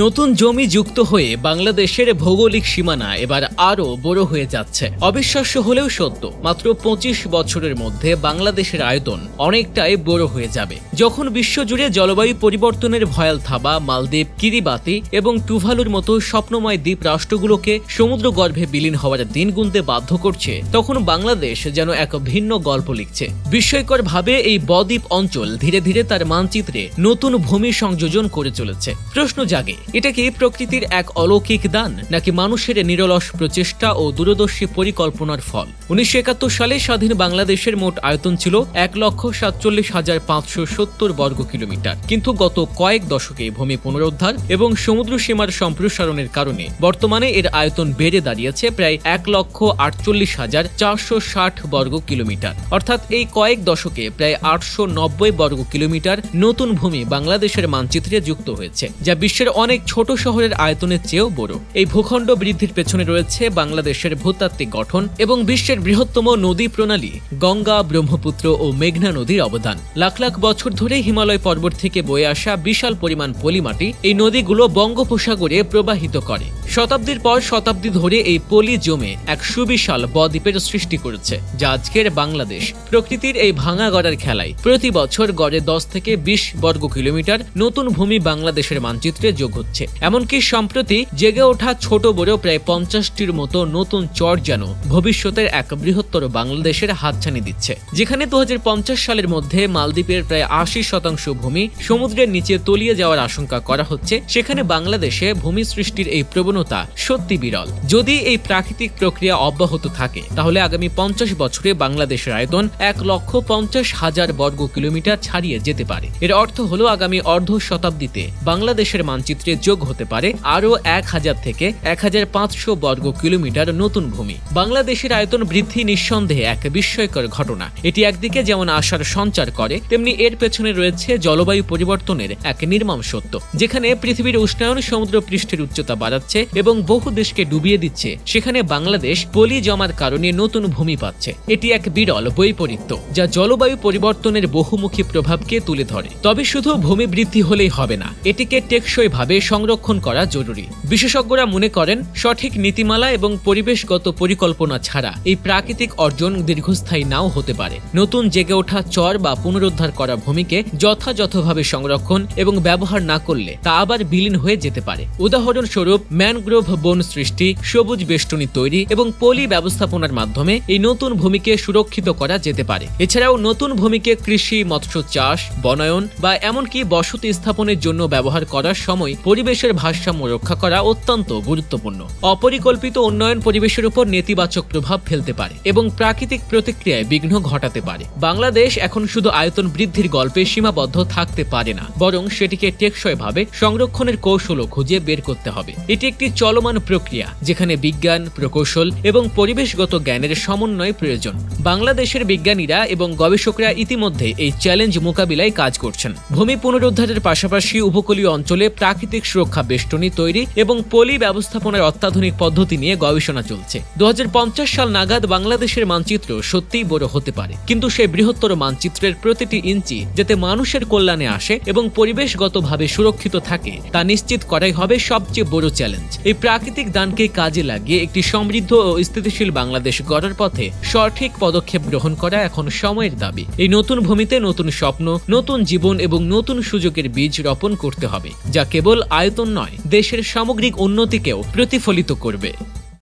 নতুন জমি যুক্ত হয়ে বাংলাদেশের ভৌগোলিক সীমানা এবার আরও বড় হয়ে যাচ্ছে। অবিশ্বাস্য হলেও সত্য, মাত্র ২৫ বছরের মধ্যে বাংলাদেশের আয়তন অনেকটাই বড় হয়ে যাবে। যখন বিশ্বজুড়ে জলবায়ু পরিবর্তনের ভয়াল থাবা মালদ্বীপ, কিরিবাতি এবং টুভালুর মতো স্বপ্নময় দ্বীপ রাষ্ট্রগুলোকে সমুদ্রগর্ভে বিলীন হওয়ার দিন গুনতে বাধ্য করছে, তখন বাংলাদেশ যেন এক ভিন্ন গল্প লিখছে। বিস্ময়করভাবে এই বদ্বীপ অঞ্চল ধীরে ধীরে তার মানচিত্রে নতুন ভূমি সংযোজন করে চলেছে। প্রশ্ন জাগে, এটা কি প্রকৃতির এক অলৌকিক দান, নাকি মানুষের নিরলস প্রচেষ্টা ও দূরদর্শী পরিকল্পনার ফল? ১৯৭১ সালে স্বাধীন বাংলাদেশের মোট আয়তন ছিল ১,৪৭,৫৭০ বর্গ কিলোমিটার, কিন্তু গত কয়েক দশকে ভূমি পুনরুদ্ধার এবং সমুদ্র সীমার সম্প্রসারণের কারণে বর্তমানে এর আয়তন বেড়ে দাঁড়িয়েছে প্রায় ১,৪৮,৪৬০ বর্গ কিলোমিটার। অর্থাৎ এই কয়েক দশকে প্রায় ৮৯০ বর্গ কিলোমিটার নতুন ভূমি বাংলাদেশের মানচিত্রে যুক্ত হয়েছে, যা বিশ্বের অনেক ছোট শহরের আয়তনের চেয়েও বড়। এই ভূখণ্ড বৃদ্ধির পেছনে রয়েছে বাংলাদেশের ভূতাত্ত্বিক গঠন এবং বিশ্বের বৃহত্তম নদী প্রণালী গঙ্গা, ব্রহ্মপুত্র ও মেঘনা নদীর অবদান। লাখ লাখ বছর ধরে হিমালয় পর্বত থেকে বয়ে আসা বিশাল পরিমাণ পলিমাটি এই নদীগুলো বঙ্গোপসাগরে প্রবাহিত করে। শতাব্দীর পর শতাব্দী ধরে এই পলি জমে এক সুবিশাল বদ্বীপের সৃষ্টি করেছে, যা আজকের বাংলাদেশ। প্রকৃতির এই ভাঙা গড়ার খেলায় প্রতি বছর গড়ে ১০ থেকে ২০ বর্গ কিলোমিটার নতুন ভূমি বাংলাদেশের মানচিত্রে যোগ হচ্ছে। এমনকি সম্প্রতি জেগে ওঠা ছোট বড় প্রায় ৫০টির মতো নতুন চর যেন ভবিষ্যতের এক বৃহত্তর বাংলাদেশের হাতছানি দিচ্ছে। যেখানে ২০৫০ সালের মধ্যে মালদ্বীপের প্রায় ৮০% ভূমি সমুদ্রের নিচে তলিয়ে যাওয়ার আশঙ্কা করা হচ্ছে, সেখানে বাংলাদেশে ভূমি সৃষ্টির এই প্রবণতা সত্যি বিরল। যদি এই প্রাকৃতিক প্রক্রিয়া অব্যাহত থাকে, তাহলে আগামী ৫০ বছরে বাংলাদেশের আয়তন ১,৫০,০০০ বর্গ কিলোমিটার ছাড়িয়ে যেতে পারে। এর অর্থ হলো আগামী অর্ধ শতাব্দীতে বাংলাদেশের মানচিত্রে যোগ হতে পারে আরও ১,০০০ থেকে ১,৫০০ বর্গ কিলোমিটার নতুন ভূমি। বাংলাদেশের আয়তন বৃদ্ধি নিঃসন্দেহে এক বিস্ময়কর ঘটনা। এটি একদিকে যেমন আশার সঞ্চার করে, তেমনি এর পেছনে রয়েছে জলবায়ু পরিবর্তনের এক নির্মম সত্য। যেখানে পৃথিবীর উষ্ণায়ন সমুদ্র পৃষ্ঠের উচ্চতা বাড়াচ্ছে এবং বহু দেশকে ডুবিয়ে দিচ্ছে, সেখানে বাংলাদেশ পলি জমার কারণে নতুন ভূমি পাচ্ছে। এটি এক বিরল বৈপরীত্য, যা জলবায়ু পরিবর্তনের বহুমুখী প্রভাবকে তুলে ধরে। তবে শুধু ভূমি বৃদ্ধি হলেই হবে না, এটিকে টেকসইভাবে সংরক্ষণ করা জরুরি। বিশেষজ্ঞরা মনে করেন, সঠিক নীতিমালা এবং পরিবেশগত পরিকল্পনা ছাড়া এই প্রাকৃতিক অর্জন দীর্ঘস্থায়ী নাও হতে পারে। নতুন জেগে ওঠা চর বা পুনরুদ্ধার করা ভূমিকে যথাযথভাবে সংরক্ষণ এবং ব্যবহার না করলে তা আবার বিলীন হয়ে যেতে পারে। উদাহরণস্বরূপ, ম্যানগ্রোভ বন সৃষ্টি, সবুজ বেষ্টনী তৈরি এবং পলি ব্যবস্থাপনার মাধ্যমে এই নতুন ভূমিকে সুরক্ষিত করা যেতে পারে। এছাড়াও নতুন ভূমিকে কৃষি, মৎস্য চাষ, বনায়ন বা এমনকি বসতি স্থাপনের জন্য ব্যবহার করার সময় পরিবেশের ভারসাম্য রক্ষা করা অত্যন্ত গুরুত্বপূর্ণ। অপরিকল্পিত উন্নয়ন পরিবেশের উপর নেতিবাচক প্রভাব ফেলতে পারে এবং প্রাকৃতিক প্রতিক্রিয়ায় বিঘ্ন ঘটাতে পারে। বাংলাদেশ এখন শুধু আয়তন বৃদ্ধির গল্পে সীমাবদ্ধ থাকতে পারে না, বরং সেটিকে টেকসইভাবে সংরক্ষণের কৌশলও খুঁজে বের করতে হবে। এটি একটি চলমান প্রক্রিয়া, যেখানে বিজ্ঞান, প্রকৌশল এবং পরিবেশগত জ্ঞানের সমন্বয় প্রয়োজন। বাংলাদেশের বিজ্ঞানীরা এবং গবেষকরা ইতিমধ্যে এই চ্যালেঞ্জ মোকাবিলায় কাজ করছেন। ভূমি পুনরুদ্ধারের পাশাপাশি উপকূলীয় অঞ্চলে প্রাকৃতিক সুরক্ষা বেষ্টনী তৈরি এবং পলি ব্যবস্থাপনার অত্যাধুনিক পদ্ধতি নিয়ে গবেষণা চলছে। ২০৫০ সাল নাগাদ বাংলাদেশের মানচিত্র সত্যিই বড় হতে পারে, কিন্তু সেই বৃহত্তর মানচিত্রের প্রতিটি ইঞ্চি যাতে মানুষের কল্যাণে আসে এবং পরিবেশগতভাবে সুরক্ষিত থাকে, তা নিশ্চিত করাই হবে সবচেয়ে বড় চ্যালেঞ্জ। এই প্রাকৃতিক দানকে কাজে লাগিয়ে একটি সমৃদ্ধ ও স্থিতিশীল বাংলাদেশ গড়ার পথে সঠিক পদক্ষেপ গ্রহণ করা এখন সময়ের দাবি। এই নতুন ভূমিতে নতুন স্বপ্ন, নতুন জীবন এবং নতুন সুযোগের বীজ রোপণ করতে হবে, যা কেবল আয়তন নয়, দেশের সামগ্রিক উন্নতিকেও প্রতিফলিত করবে।